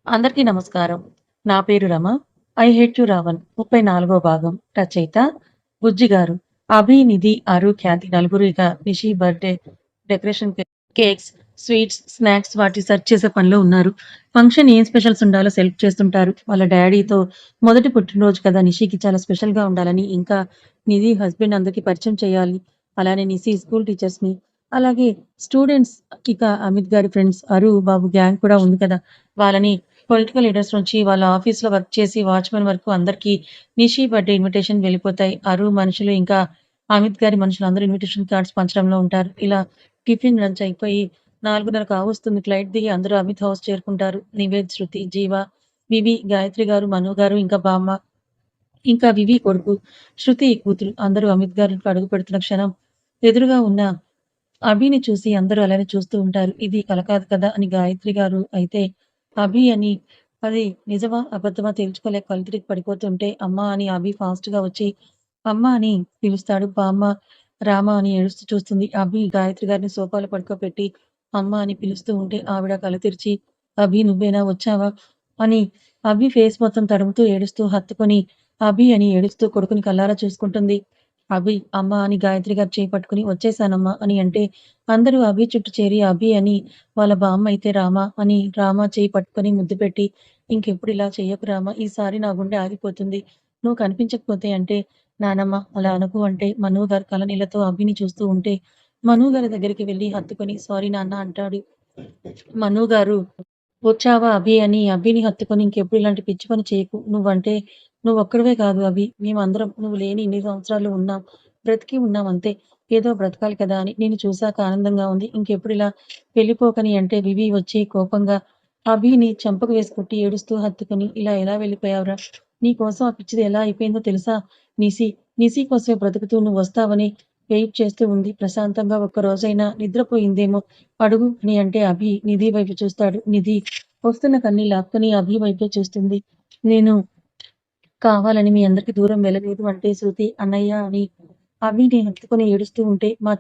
అందరికీ నమస్కారం. నా పేరు Rama. 'I hate you Ravan' 34వ భాగం. రచయిత బుజ్జి గారు. అభి, నిధి, అరు, ఖ్యాతి నలుగురు ఇక Nishi birthday decoration cakes, sweets, snacks వాటి సెర్చ్ చేసే పనిలో ఉన్నారు. ఫంక్షన్ ఏం స్పెషల్స్ ఉండాలో సెలెక్ట్ చేస్తుంటారు. వాళ్ళ డ్యాడీతో మొదటి పుట్టినరోజు కదా! నిషికి చాలా స్పెషల్‌గా ఉండాలని, ఇంకా నిధి హస్బెండ్ అందరికి పరిచయం చేయాలి. అలానే నిషి స్కూల్ టీచర్స్‌ని, అలాగే స్టూడెంట్స్ ఇక అమిత్ గారి ఫ్రెండ్స్ అరు, బాబు గ్యాంగ్ కూడా ఉంది కదా! వాళ్ళని పొలిటికల్ లీడర్స్ నుంచి వాళ్ళ ఆఫీస్‌లో వర్క్ చేసి వాచ్‌మెన్ వరకు అందరికీ నిషి బర్త్‌డే ఇన్విటేషన్ వెళ్ళిపోతాయి. అరు మనుషులు ఇంకా అమిత్ గారి మనుషులందరూ ఇన్విటేషన్ కార్డ్స్ పంచడంలో ఉంటారు. ఇలా టిఫిన్, లంచ్ అయిపోయి 4:30 కావస్తుంది. ఫ్లైట్ దిగి అందరూ అమిత్ హౌస్ చేరుకుంటారు. నివేద్, శృతి, జీవ, వివి, గాయత్రి గారు, మను గారు, ఇంకా బామ్మ, ఇంకా వివి కొడుకు, శృతి కూతురు అందరూ అమిత్ గారి ఇంట్లో అడుగుపెడుతున్న క్షణం ఎదురుగా ఉన్న అభిని చూసి అందరూ అలానే చూస్తూ ఉంటారు. ఇది కల కాదు కదా! అని గాయత్రి గారు అయితే అభి అని అది నిజమా? అబద్ధమా? తేల్చుకోలేక కళ్ళు తిరిగి పడిపోతుంటే అమ్మ అని అభి ఫాస్ట్‌గా వచ్చి అమ్మ అని పిలుస్తాడు. బామ్మ, రామ అని ఏడుస్తూ చూస్తుంది. అభి గాయత్రి గారిని సోఫాలో పడుకోబెట్టి అమ్మ అని పిలుస్తూ ఉంటే ఆవిడ కళ్ళు తెరిచి అభి నువ్వేనా వచ్చావా? అని అభి ఫేస్ మొత్తం తడుముతూ ఏడుస్తూ హత్తుకొని అభి అని ఏడుస్తూ కొడుకుని కళ్ళారా చూసుకుంటుంది. అభి అమ్మ అని గాయత్రి గారు చేయి పట్టుకొని వచ్చేసానమ్మా అని అంటే అందరూ అభి చుట్టూ చేరి అభి అని వాళ్ళ బామ్మ అయితే రామ అని రామ చేయి పట్టుకొని ముద్దు పెట్టి ఇంకెప్పుడు ఇలా చెయ్యకు రామ ఈసారి నా గుండె ఆగిపోతుంది. నువ్వు కనిపించకపోతే అంటే నానమ్మ అలా అనకు అంటే మను గారు కళ్ళనీళ్లతో అభిని చూస్తూ ఉంటే మను గారి దగ్గరికి వెళ్లి హత్తుకొని సారీ నాన్న అంటాడు. మను గారు వచ్చావా అభి అని అభిని హత్తుకొని ఇంకెప్పుడు ఇలాంటి పిచ్చి పని చేయకు. నువ్వంటే నువ్వొక్కడివే కాదు అభి. మేమందరం నువ్వు లేని ఇన్ని సంవత్సరాలు ఉన్నాం. బ్రతికి ఉన్నాం అంతే. ఏదో బ్రతకాలి కదా అని నిన్ను చూసాక ఆనందంగా ఉంది. ఇంకెప్పుడు ఇలా వెళ్ళిపోకని అంటే వివి వచ్చి కోపంగా అభిని చెంపకు వేసి కొట్టి ఏడుస్తూ హత్తుకొని ఇలా ఎలా వెళ్ళిపోయావురా? నీ కోసం ఆ పిచ్చిది ఎలా అయిపోయిందో తెలుసా? నిసి, నిసి కోసమే బ్రతుకుతూ నువ్వొస్తావని వెయిట్ చేస్తూ ఉంది. ప్రశాంతంగా ఒక్క రోజైనా నిద్రపోయిందేమో అడుగు అని అంటే అభి నిధి వైపు చూస్తాడు. నిధి వస్తున్న కన్నీళ్ళు లాక్కొని అభి వైపే చూస్తుంది. నేను కావాలని మీ అందరికి దూరం వెళ్ళలేదు అంటే శృతి అన్నయ్య అని అభిని హత్తుకొని ఏడుస్తూ ఉంటే మా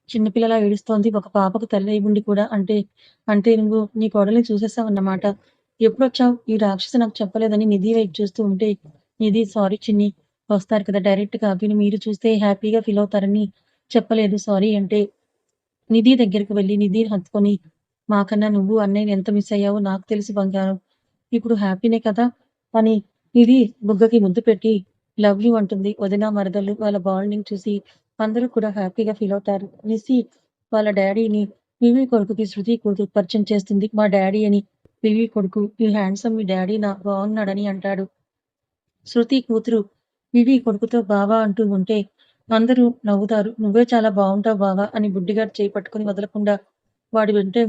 చిన్న పిల్లలా ఏడుస్తోంది. ఒక పాపకు తల్లి అయి ఉండి కూడా అంటే నువ్వు నీ కోడల్ని చూసేసావన్నమాట. ఎప్పుడొచ్చావు? ఈ రాక్షసి నాకు చెప్పలేదని నిధి వైపు చూస్తూ ఉంటే నిధి సారీ చిన్ని వస్తారు కదా డైరెక్ట్‌గా అభిని మీరు చూస్తే హ్యాపీగా ఫీల్ అవుతారని చెప్పలేదు సారీ అంటే నిధి దగ్గరికి వెళ్లి నిధిని హత్తుకొని, మాకన్నా నువ్వు అన్నయ్యని ఎంత మిస్ అయ్యావో నాకు తెలుసు బంగారం. ఇప్పుడు హ్యాపీనే కదా! అని నిధి బుగ్గకి ముద్దు పెట్టి లవ్ యూ అంటుంది. వదిన, మరదళ్ళు వాళ్ళ బాండింగ్ చూసి అందరూ కూడా హ్యాపీగా ఫీల్ అవుతారు. నిస్సి వాళ్ళ డ్యాడీని వివి కొడుకుకి శృతి కూతురు పరిచయం చేస్తుంది. మా డ్యాడీ అని. వివి కొడుకు యూ హ్యాండ్సమ్ మీ డ్యాడీ బాగున్నాడని అంటాడు. శృతి కూతురు వివి కొడుకుతో బావ అంటూ ఉంటే అందరూ నవ్వుతారు. "నువ్వే చాలా బావుంటావు బావ" అని బుడ్డిగాడు చేయి పట్టుకొని వదలకుండా వాడి వెంటే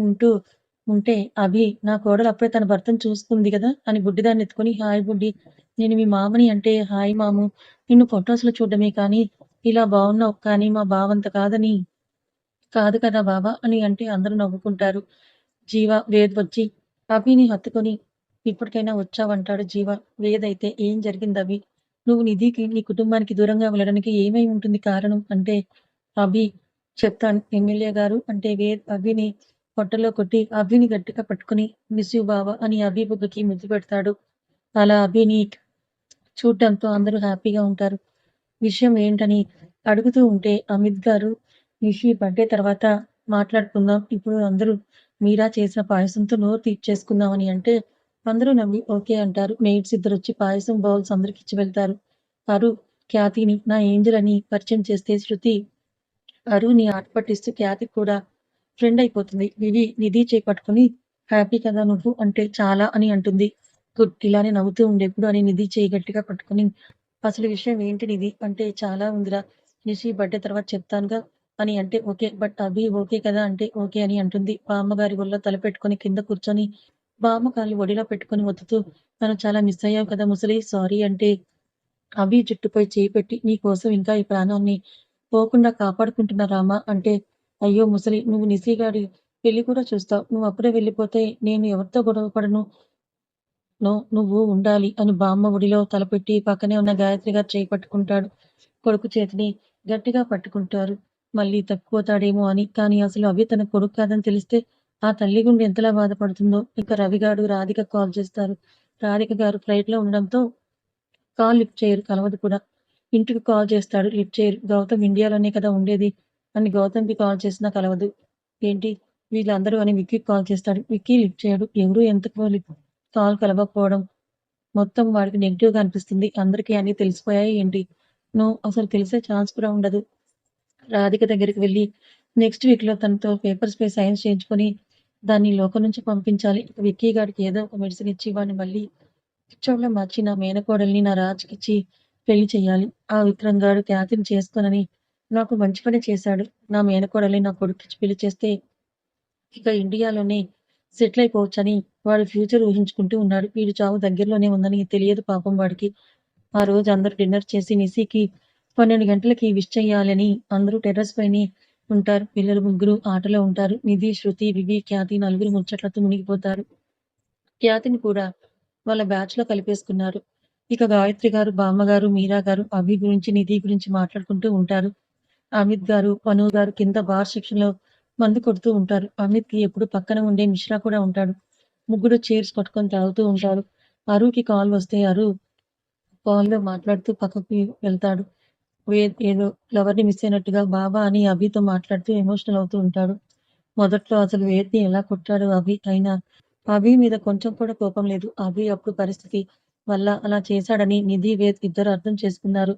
ఉంటే అభి "నా కోడలు అప్పుడే తన భర్తను చూసుకుంది గదా!" అని బుడ్డిదాన్ని ఎత్తుకొని "హాయ్ బుడ్డి, నేను మీ మామని" అంటే "హాయ్ మాము, నిన్ను ఫోటోస్‌లో చూడడమే కానీ ఇలా బావున్నావు. కానీ మా బావంత కాదు కదా బావ" అని అంటే అందరూ నవ్వుకుంటారు. జీవ, వేద్ వచ్చి అభిని హత్తుకొని "ఇప్పటికైనా వచ్చావంటాడు" జీవ. వేద్ అయితే "ఏం జరిగిందభి? నువ్వు నిధికి, నీ కుటుంబానికి దూరంగా వెళ్ళడానికి ఏమై ఉంటుంది కారణం?" అంటే అభి చెప్తాను ఎమ్మెల్యే గారు అంటే వేద్ అభిని పొట్టలో కొట్టి అభిని గట్టిగా పట్టుకొని మిస్ యూ బావ అని అభి బుగ్గకి ముద్దు పెడతాడు. అలా అభిని చూడడంతో అందరూ హ్యాపీగా ఉంటారు. విషయం ఏంటని అడుగుతూ ఉంటే అమిత్ గారు నిషి బర్త్‌డే తర్వాత మాట్లాడుకుందాం. ఇప్పుడు అందరూ మీరా చేసిన పాయసంతో నోరు తీర్చేసుకుందామని అంటే అందరూ నవ్వి ఓకే అంటారు. మెయిడ్స్ ఇద్దరొచ్చి పాయసం బౌల్స్ అందరికిచ్చి వెళ్తారు. అరు, ఖ్యాతిని నా ఏంజెల్ అని పరిచయం చేస్తే శృతి అరుని ఆట పట్టిస్తూ ఖ్యాతికి కూడా ఫ్రెండ్ అయిపోతుంది. నిధి చేయి పట్టుకొని హ్యాపీ కదా నువ్వు అంటే చాలా అని అంటుంది. గుడ్ ఇలానే నవ్వుతూ ఉండెప్పుడు అని నిధి చేయి గట్టిగా పట్టుకొని అసలు విషయం ఏంటి నిధి అంటే చాలా ఉందిరా. నిషి బర్త్‌డే తర్వాత చెప్తానుగా అని అంటే ఓకే. బట్ అభి ఓకే కదా! అంటే ఓకే అని అంటుంది. బామ్మగారి ఒళ్ళో తల పెట్టుకొని కింద కూర్చొని బామ్మ కాళ్ళు ఒడిలో పెట్టుకొని ఒత్తుతూ నన్ను చాలా మిస్ అయ్యావు కదా ముసలి సారీ అంటే అభి జుట్టుపై చేయి పెట్టి నీ కోసం ఇంకా ఈ ప్రాణాన్ని పోకుండా కాపాడుకుంటున్నా రామా అంటే అయ్యో ముసలి నువ్వు నిశి గాడి పెళ్లి కూడా చూస్తావు. నువ్వు అప్పుడే వెళ్ళిపోతే నేను ఎవరితో గొడవ పడను. నువ్వు ఉండాలి అని బామ్మ ఒడిలో తలపెట్టి పక్కనే ఉన్న గాయత్రి గారు చేయి పట్టుకుంటాడు. కొడుకు చేతిని గట్టిగా పట్టుకుంటారు. మళ్ళీ తప్పిపోతాడేమో అని. కానీ అసలు అభి తన కొడుకు కాదని తెలిస్తే ఆ తల్లి గుండె ఎంతలా బాధపడుతుందో. ఇక రవిగాడు రాధికకు కాల్ చేస్తారు. రాధిక గారు ఫ్లైట్‌లో ఉండడంతో కాల్ లిఫ్ట్ చేయరు. కలవదు కూడా. ఇంటికి కాల్ చేస్తాడు. లిఫ్ట్ చేయరు. గౌతమ్ ఇండియాలోనే కదా ఉండేది అని గౌతమ్‌కి కాల్ చేసినా కలవదు. ఏంటి వీళ్ళందరూ అని విక్కీకి కాల్ చేస్తాడు. విక్కీ లిఫ్ట్ చేయడు. ఎవరు ఎందుకు కాల్ కలవకపోవడం మొత్తం వాడికి నెగెటివ్‌గా అనిపిస్తుంది. అందరికీ అన్నీ తెలిసిపోయాయి ఏంటి? నో, అసలు తెలిసే ఛాన్స్ కూడా ఉండదు. రాధిక దగ్గరికి వెళ్లి నెక్స్ట్ వీక్‌లో తనతో పేపర్స్‌పై సైన్స్ చేయించుకొని దాన్ని లోకం నుంచి పంపించాలి. విక్కీ గాడికి ఏదో ఒక మెడిసిన్ ఇచ్చి వాడిని మళ్ళీ పిచ్చోడిలా మార్చి నా మేనకోడల్ని నా రాజుకిచ్చి పెళ్లి చెయ్యాలి. ఆ విక్రమ్ గాడు ఖ్యాతిని చేసుకోనని నాకు మంచి పనే చేశాడు. నా మేనకోడల్ని నా కొడుక్కిచ్చి పెళ్లి చేస్తే ఇక ఇండియాలోనే సెటిల్ అయిపోవచ్చని వాడు ఫ్యూచర్ ఊహించుకుంటూ ఉన్నాడు. వీడి చావు దగ్గరలోనే ఉందని తెలియదు పాపం వాడికి. ఆ రోజు అందరూ డిన్నర్ చేసి నిశీకి 12 గంటలకి విష్ చెయ్యాలని అందరూ టెర్రస్ పైనే ఉంటారు. పిల్లలు ముగ్గురు ఆటలో ఉంటారు. నిధి, శృతి, వివి, ఖ్యాతి నలుగురు ముచ్చట్లతో మునిగిపోతారు. ఖ్యాతిని కూడా వాళ్ళ బ్యాచ్‌లో కలిపేసుకున్నారు. ఇక గాయత్రి గారు, బామ్మగారు, మీరా గారు అభి గురించి, నిధి గురించి మాట్లాడుకుంటూ ఉంటారు. అమిత్ గారు, మను గారు కింద బార్ సెక్షన్‌లో మందు కొడుతూ ఉంటారు. అమిత్‌కి ఎప్పుడు పక్కన ఉండే మిశ్రా కూడా ఉంటాడు. ముగ్గురు చైర్స్ పట్టుకొని తాగుతూ ఉంటారు. అరుకి కాల్ వస్తే అరు కాల్‌లో మాట్లాడుతూ పక్కకి వెళ్తాడు. ఏదో లవర్‌ని మిస్ అయినట్టుగా బావా అని అభితో మాట్లాడుతూ ఎమోషనల్ అవుతూ ఉంటాడు. మొదట్లో అసలు వేద్‌ని ఎలా కొట్టాడు అభి అయినా అభి మీద కొంచెం కూడా కోపం లేదు. అభి అప్పుడు పరిస్థితి వల్ల అలా చేశాడని నిధి, వేద్ ఇద్దరు అర్థం చేసుకున్నారు.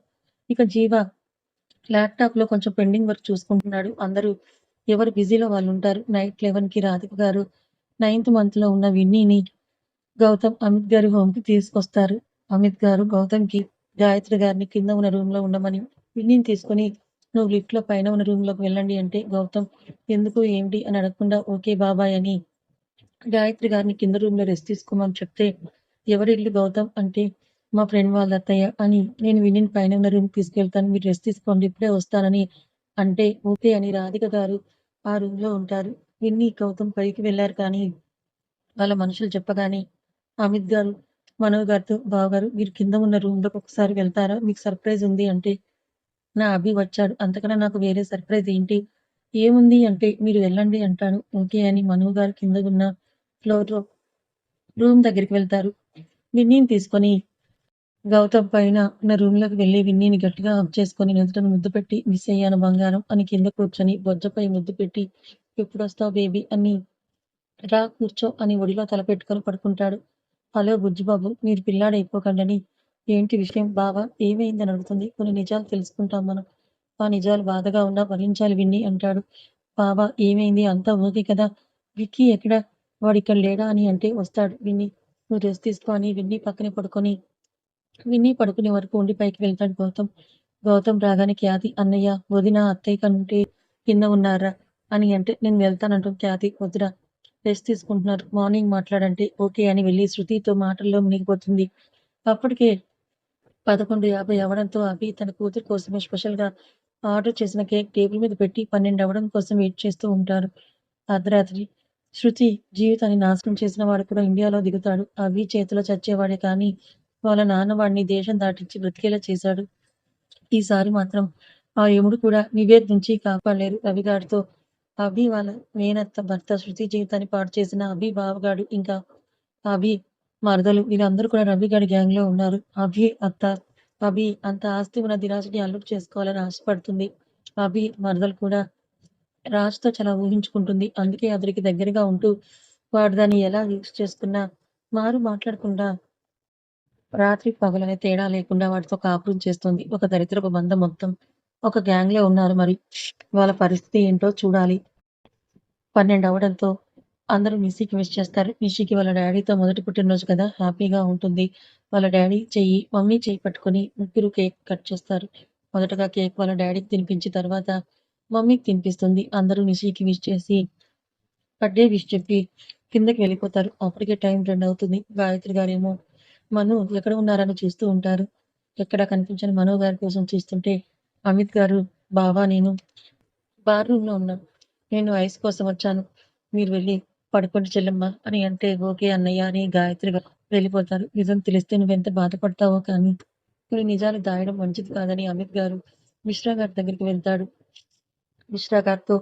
ఇక జీవ ల్యాప్‌టాప్‌లో కొంచెం పెండింగ్ వర్క్ చూసుకుంటున్నాడు. అందరూ ఎవరు బిజీలో వాళ్ళుంటారు. నైట్ 11కి రాధిక గారు నైన్త్ మంత్‌లో ఉన్న విన్నీని గౌతమ్, అమిత్ గారి హోమ్‌కి తీసుకొస్తారు. అమిత్ గారు గౌతమ్‌కి గాయత్రి గారిని కింద ఉన్న రూమ్‌లో ఉండమని విన్నీని తీసుకొని నువ్వు లిఫ్ట్‌లో పైన ఉన్న రూమ్‌లోకి వెళ్ళండి అంటే గౌతమ్ ఎందుకు ఏంటి అని అడగకుండా ఓకే బాబాయ్ అని గాయత్రి గారిని కింద రూమ్‌లో రెస్ట్ తీసుకోమని చెప్తే ఎవరిల్లు గౌతమ్ అంటే మా ఫ్రెండ్ వాళ్ళ అత్తయ్య అని నేను విన్నీని పైన ఉన్న రూమ్‌కి తీసుకెళ్తాను. మీరు రెస్ట్ తీసుకోండి ఇప్పుడే వస్తానని అంటే ఓకే అని రాధిక గారు ఆ రూమ్‌లో ఉంటారు. విన్నీ, గౌతమ్ పైకి వెళ్లారు కానీ వాళ్ళ మనుషులు చెప్పగానే అమిత్ గారు, మనోజ్ గారితో బావగారు మీరు కింద ఉన్న రూమ్‌లోకి ఒకసారి వెళ్తారా? మీకు సర్ప్రైజ్ ఉంది అంటే, నా అభి వచ్చాడు. అంతకన్నా నాకు వేరే సర్ప్రైజ్ ఏంటి? ఏముంది అంటే, మీరు వెళ్ళండి అంటాను. ఓకే అని మనో గారు కిందగున్న ఫ్లోర్‌లో రూమ్ దగ్గరికి వెళ్తారు. విన్నీని తీసుకొని గౌతమ్ పైన ఉన్న రూమ్‌లోకి వెళ్లి విన్నీని గట్టిగా హగ్ చేసుకొని నుదుటన ముద్దు పెట్టి మిస్ అయ్యాను బంగారం అని కింద కూర్చొని బొజ్జపై ముద్దు పెట్టి ఎప్పుడొస్తావు బేబీ అని రా కూర్చో అని ఒడిలో తలపెట్టుకొని పడుకుంటాడు. హలో బుజ్జిబాబు మీరు పిల్లాడైపోకండని ఏంటి విషయం బావ ఏమైందని అడుగుతుంది. కొన్ని నిజాలు తెలుసుకుంటాం మనం. ఆ నిజాలు బాధగా ఉన్నా భరించాలి విన్నీ అంటాడు. బావ ఏమైంది అంతా ఓకే కదా? విక్కీ ఎక్కడ? వాడిక్కడ లేడా అని అంటే వస్తాడు విన్నీ. నువ్వు రెస్ట్ తీసుకో అని విన్నీ పక్కనే పడుకొని విన్నీ పడుకునే వరకు ఉండి పైకి వెళ్తాడు గౌతమ్. గౌతమ్ రాగానే ఖ్యాతి అన్నయ్య, వదిన, అత్తయ్య కంటే కింద ఉన్నారా అని అంటే నేను వెళ్తానంటుంది ఖ్యాతి. వద్దురా రెస్ట్ తీసుకుంటున్నారు. మార్నింగ్ మాట్లాడంటే ఓకే అని వెళ్లి శృతితో మాటల్లో మునిగిపోతుంది. అప్పటికే 11:50 అవ్వడంతో అభి తన కూతురు కోసమే స్పెషల్‌గా ఆర్డర్ చేసిన కేక్ టేబుల్ మీద పెట్టి 12 అవ్వడం కోసం వెయిట్ చేస్తూ ఉంటారు. అర్ధరాత్రి శృతి జీవితాన్ని నాశనం చేసిన వాడు కూడా ఇండియాలో దిగుతాడు. అభి చేతిలో చచ్చేవాడే కానీ వాళ్ళ నాన్న వాడిని దేశం దాటించి బ్రతికేలా చేశాడు. ఈసారి మాత్రం ఆ యముడు కూడా నివేద్ నుంచి కాపాడలేరు రవిగాడితో. అభి వాళ్ళ మేనత్త భర్త శృతి జీవితాన్ని పాడు చేసిన అభి బావగాడు ఇంకా అభి మరదలు వీళ్ళందరూ కూడా రవిగాడి గ్యాంగ్‌లో ఉన్నారు. అభి అత్త అభి అంత ఆస్తి ఉన్న దిరాజుని అల్లుడు చేసుకోవాలని ఆశపడుతుంది. అభి మరదలు కూడా రాజుతో చాలా ఊహించుకుంటుంది. అందుకే అతడికి దగ్గరగా ఉంటూ వాడు దాన్ని ఎలా యూజ్ చేసుకున్నా మారు మాట్లాడకుండా రాత్రి పగలనే తేడా లేకుండా వాడితో కాపురం చేస్తుంది. ఒక దరిద్రపు బంధం మొత్తం. ఒక గ్యాంగ్‌లో ఉన్నారు మరి. వాళ్ళ పరిస్థితి ఏంటో చూడాలి. 12 అవ్వడంతో అందరూ నిషికి విష్ చేస్తారు. నిషికి వాళ్ళ డ్యాడీతో మొదటి పుట్టినరోజు కదా! హ్యాపీగా ఉంటుంది. వాళ్ళ డ్యాడీ చెయ్యి, మమ్మీ చెయ్యి పట్టుకొని ముగ్గురు కేక్ కట్ చేస్తారు. మొదటగా కేక్ వాళ్ళ డ్యాడీకి తినిపించి తర్వాత మమ్మీకి తినిపిస్తుంది. అందరూ నిషికి విష్ చేసి బర్త్‌డే విష్ చెప్పి కిందకి వెళ్ళిపోతారు. అప్పటికే టైం 2 అవుతుంది. గాయత్రి గారేమో మను ఎక్కడ ఉన్నారని చూస్తూ ఉంటారు. ఎక్కడా కనిపించని మనో గారి కోసం చూస్తుంటే అమిత్ గారు బావ నేను బార్ రూమ్‌లో ఉన్నాను. నేను ఐస్ కోసం వచ్చాను. మీరు వెళ్లి పడుకోండి చెల్లెమ్మ అని అంటే ఓకే అన్నయ్య అని గాయత్రి గారు వెళ్ళిపోతారు. నిజం తెలిస్తే నువ్వెంత బాధపడతావో కానీ కొన్ని నిజాలు దాయడం మంచిది కాదని అమిత్ గారు మిశ్రా గారి దగ్గరికి వెళ్తాడు. మిశ్రా గారితో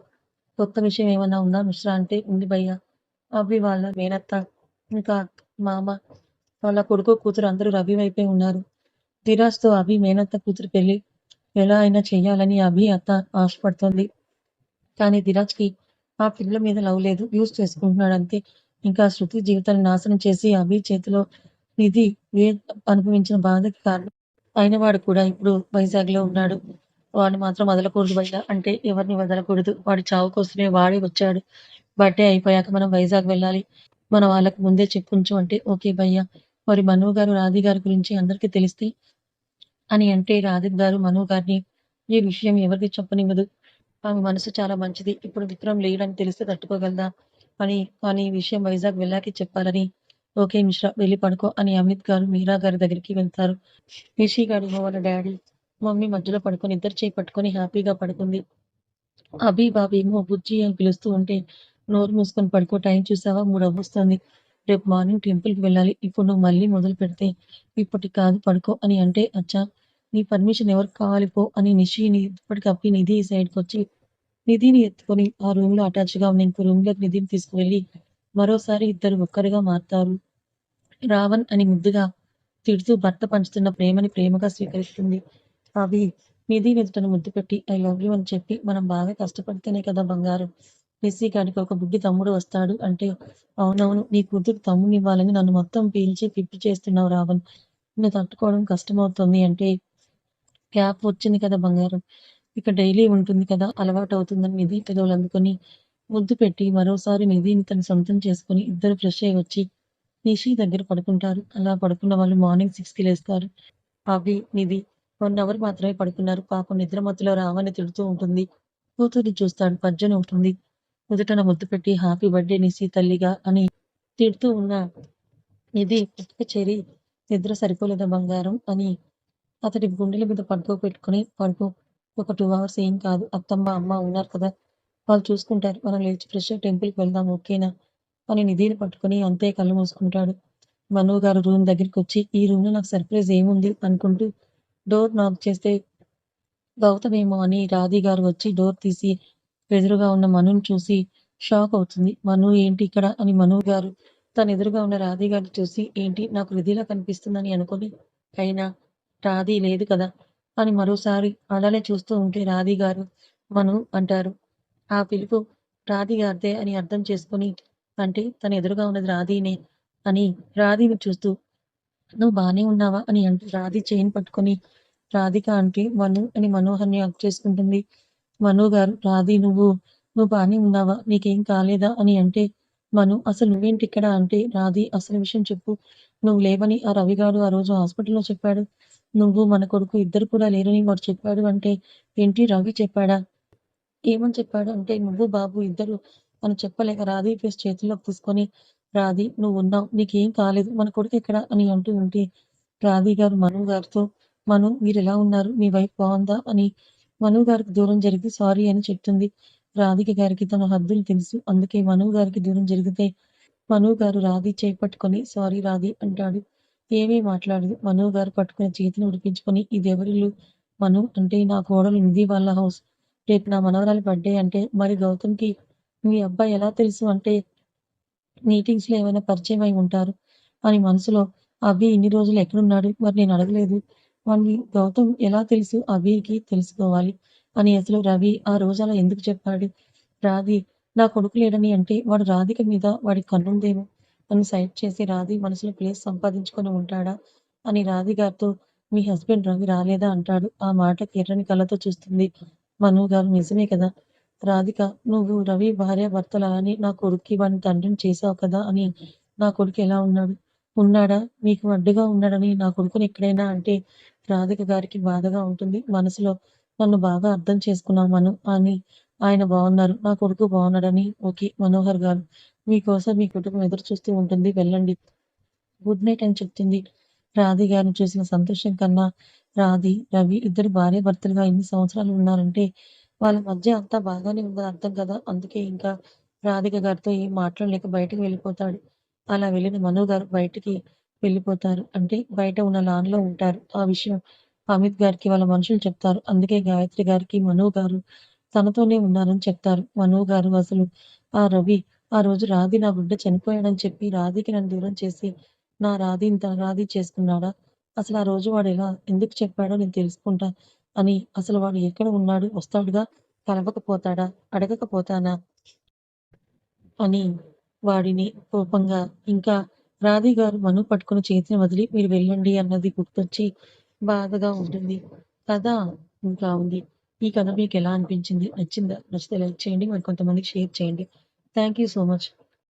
కొత్త విషయం ఏమన్నా ఉందా మిశ్రా అంటే ఉంది భయ్యా. అభి వాళ్ళ మేనత్త, ఇంకా మామ, వాళ్ళ కొడుకు, కూతురు అందరూ రవి వైపే ఉన్నారు. ధీరాజ్‌తో అభి మేనత్త కూతురు పెళ్లి ఎలా అయినా చెయ్యాలని అభి అత్త ఆశపడుతోంది. కానీ ధీరజ్‌కి ఆ పిల్ల మీద లవ్ లేదు. యూజ్ చేసుకుంటున్నాడంతే. ఇంకా శృతి జీవితాన్ని నాశనం చేసి అభి చేతిలో నిధి అనుభవించిన బాధకి కారణం అయిన వాడు కూడా ఇప్పుడు వైజాగ్‌లో ఉన్నాడు. వాడిని మాత్రం వదలకూడదు భయ్యా! అంటే ఎవరిని వదలకూడదు. వాడి చావు కోసమే వాడే వచ్చాడు. బర్త్‌డే అయిపోయాక మనం వైజాగ్ వెళ్ళాలి. మన వాళ్ళకి ముందే చెప్పుంచు అంటే ఓకే భయ్యా! మరి మను గారు, రాధి గారి గురించి అందరికీ తెలిస్తే అని అంటే రాధిక్ గారు మను గారిని ఈ విషయం ఎవరికీ చెప్పనివ్వదు. ఆమె మనసు చాలా మంచిది. ఇప్పుడు విక్రమ్ లేడని తెలిస్తే తట్టుకోగలదా? కానీ ఈ విషయం వైజాగ్ వెళ్ళాకే చెప్పాలని ఓకే మిశ్రా వెళ్ళి పడుకో అని అమిత్ గారు మీరా గారి దగ్గరికి వెళ్తారు. రిషి గారు వాళ్ళ డాడీ, మమ్మీ మధ్యలో పడుకొని ఇద్దరు చేయి పట్టుకొని హ్యాపీగా పడుకుంది. అభి బాబేమో బుజ్జి అని పిలుస్తూ ఉంటే నోరు మూసుకొని పడుకో టైం చూసావా 3 అవ్వొస్తుంది. రేపు మార్నింగ్ టెంపుల్‌కి వెళ్ళాలి. ఇప్పుడు నువ్వు మళ్ళీ మొదలు పెడితే ఇప్పటికి కాదు పడుకో అని అంటే అచ్చా! నీ పర్మిషన్ ఎవరికి కావాలి పో అని నిషిని ఇప్పటికప్పుడు నిధి సైడ్‌కొచ్చి నిధిని ఎత్తుకొని ఆ రూమ్‌లో అటాచ్‌గా ఉన్న ఇంకో రూమ్‌లోకి నిధిని తీసుకువెళ్ళి మరోసారి ఇద్దరు ఒక్కరుగా మారతారు. రావణ్ అని ముద్దుగా తిడుతూ భర్త పంచుతున్న ప్రేమని ప్రేమగా స్వీకరిస్తుంది. అభి నిధి నుదుటన ముద్దు పెట్టి ఐ లవ్ యూ అని చెప్పి మనం బాగా కష్టపడితేనే కదా బంగారం. నిస్సి గాడికి ఒక బుడ్డి తమ్ముడు వస్తాడు అంటే అవునవును నీ కూతురు తమ్ముడినివ్వాలని నన్ను మొత్తం పీల్చి పిప్పి చేస్తున్నావు రావణ్. నిన్ను తట్టుకోవడం కష్టమవుతుంది అంటే గ్యాప్ వచ్చింది కదా బంగారం. ఇక డైలీ ఉంటుంది కదా అలవాటవుతుందని నిధి పెదవులందుకొని ముద్దు పెట్టి మరోసారి నిధిని తన సొంతం చేసుకొని ఇద్దరు ఫ్రెష్ అయ్యి వచ్చి నిషి దగ్గర పడుకుంటారు. అలా పడుకున్న వాళ్ళు మార్నింగ్ 6కి లేస్తారు. అభి, నిధి 1 అవర్ మాత్రమే పడుకున్నారు. పాపం నిద్ర మత్తులో రావని తిడుతూ ఉంటుంది. కూతుర్ని చూస్తాడు. పద్జని ఉంటుంది. నుదుటన ముద్దు పెట్టి హ్యాపీ బర్త్‌డే నిసి తల్లిగా అని తిడుతూ ఉన్న నిధి పక్కకు చేరి నిద్ర సరిపోలేదా బంగారం అని అతడి గుండెల మీద పడుకోబెట్టుకొని పడుకో. ఒక 2 అవర్స్ ఏం కాదు. అత్తమ్మ, అమ్మ ఉన్నారు కదా! వాళ్ళు చూసుకుంటారు. మనం లేచి ఫ్రెష్ అయ్యి టెంపుల్‌కి వెళ్దాం ఓకేనా? అని నిధిని పట్టుకొని అంతే కళ్ళు మూసుకుంటాడు. మను గారు రూమ్ దగ్గరికొచ్చి ఈ రూమ్‌లో నాకు సర్ప్రైజ్ ఏముంది అనుకుంటూ డోర్ నాక్ చేస్తే గౌతమేమో అని రాధి గారు వచ్చి డోర్ తీసి ఎదురుగా ఉన్న మనుని చూసి షాక్ అవుతుంది. మను ఏంటి ఇక్కడ అని మను గారు తన ఎదురుగా ఉన్న రాధి గారిని చూసి ఏంటి నాకు హృదిలా కనిపిస్తుందని అనుకొని అయినా రాధి లేదు కదా అని మరోసారి అలానే చూస్తూ ఉంటే రాధి గారు మను అంటారు. ఆ పిలుపు రాధి గారిదే అని అర్థం చేసుకొని అంటే తన ఎదురుగా ఉన్నది రాధీనే అని రాధీని చూస్తూ నువ్వు బానే ఉన్నావా అని అంటూ రాధి చెయిన్ పట్టుకొని రాధిక అంటే మను అని మనోహర్‌ని హగ్ చేసుకుంటుంది. మను గారు రాధి నువ్వు బానే ఉన్నావా? నీకేం కాలేదా? అని అంటే మను అసలు నువ్వేంటిక్కడ అంటే రాధి అసలు విషయం చెప్పు. నువ్వు లేవని ఆ రవిగాడు ఆ రోజు హాస్పిటల్‌లో చెప్పాడు. నువ్వు మన కొడుకు ఇద్దరు కూడా లేరని వాడు చెప్పాడు అంటే ఏంటి రవి చెప్పాడా? ఏమని చెప్పాడు అంటే, "నువ్వు, బాబు ఇద్దరు" అని చెప్పలేక రాధి ఫేస్ చేతుల్లోకి తీసుకొని, "రాధి నువ్వున్నావు. నీకేం కాలేదు. మన కొడుకెక్కడ?" అని అంటూ ఉంటే, రాధి గారు మను గారితో, "మను మీరెలా ఉన్నారు? మీ వైఫ్ బావుందా?" అని మను గారికి దూరం జరిగి సారీ అని చెప్తుంది. రాధిక గారికి తన హద్దులు తెలుసు. అందుకే మను గారికి దూరం జరిగితే, మను గారు రాధి చేయి పట్టుకొని, "సారీ రాధి" అంటాడు. ఏమీ మాట్లాడదు. మను గారు పట్టుకున్న చేతిని విడిపించుకొని, "ఇదెవరిల్లు?" మను అంటే, "నా కోడలు నిధి వాళ్ళ హౌస్. రేపు నా మనవరాలి బర్త్‌డే అంటే, మరి గౌతమ్‌కి మీ అబ్బాయి ఎలా తెలుసు అంటే, మీటింగ్స్‌లో ఏమైనా పరిచయం అయి ఉంటారు అని మనసులో అభి ఇన్ని రోజులు ఎక్కడున్నాడు? మరి నేను అడగలేదు. మరి గౌతమ్ ఎలా తెలుసు? అభికి తెలుసుకోవాలి అని అసలు రవి ఆ రోజు అలా ఎందుకు చెప్పాడు? రాధి నా కొడుకు లేడని అంటే వాడు రాధిక మీద వాడికి కన్నుందేమో అని సైడ్ చేసి రాధి మనసులో ప్లేస్ సంపాదించుకొని ఉంటాడా? అని రాధి గారితో మీ హస్బెండ్ రవి రాలేదా అంటాడు. ఆ మాటకి ఎర్రని కళ్ళతో చూస్తుంది. మను గారు నిజమే కదా! రాధిక నువ్వు రవి భార్యాభర్తలా అని నా కొడుక్కి వాడిని తండ్రిని చేశావు కదా అని నా కొడుకు ఎలా ఉన్నాడు? ఉన్నాడా? మీకు అడ్డుగా ఉన్నాడని నా కొడుకుని ఎక్కడైనా అంటే రాధిక గారికి బాధగా ఉంటుంది. మనసులో నన్ను బాగా అర్థం చేసుకున్నావు మను అని ఆయన బావున్నారు. నా కొడుకు బావున్నాడని ఓకే. మనోహర్ గారు మీకోసం మీ కుటుంబం ఎదురు చూస్తూ ఉంటుంది. వెళ్ళండి. గుడ్ నైట్ అని చెప్తుంది. రాధి గారిని చూసిన సంతోషం కన్నా రాధి, రవి ఇద్దరు భార్యాభర్తలుగా ఎన్ని సంవత్సరాలు ఉన్నారంటే వాళ్ళ మధ్య అంతా బాగానే ఉందని అర్థం కదా! అందుకే ఇంకా రాధిక గారితో ఏం మాట్లాడలేక బయటకి వెళ్ళిపోతాడు. అలా వెళ్ళిన మను గారు బయటికి వెళ్ళిపోతారు. అంటే బయట ఉన్న లాన్‌లో ఉంటారు. ఆ విషయం అమిత్ గారికి వాళ్ళ మనుషులు చెప్తారు. అందుకే గాయత్రి గారికి మను గారు తనతోనే ఉన్నారని చెప్తారు. మను గారు అసలు ఆ రవి ఆ రోజు రాధి నా బిడ్డ చనిపోయాడని చెప్పి రాధికి నన్ను దూరం చేసి నా రాధి చేసుకున్నాడా? అసలు ఆ రోజు వాడు ఎందుకు చెప్పాడో నేను తెలుసుకుంటా అని అసలు వాడు ఎక్కడ ఉన్నాడు? వస్తాడుగా, కలవకపోతాడా? అడగకపోతానా? అని వాడిని కోపంగా ఇంకా రాధి గారు మను పట్టుకుని చేతిని వదిలి మీరు వెళ్ళండి అన్నది గుర్తొచ్చి బాధగా ఉంటుంది. కథ ఇంకా ఉంది. ఈ కథ మీకు ఎలా అనిపించింది? నచ్చిందా? నచ్చితే లైక్ చేయండి. మరి కొంతమందికి షేర్ చేయండి. Thank you so much.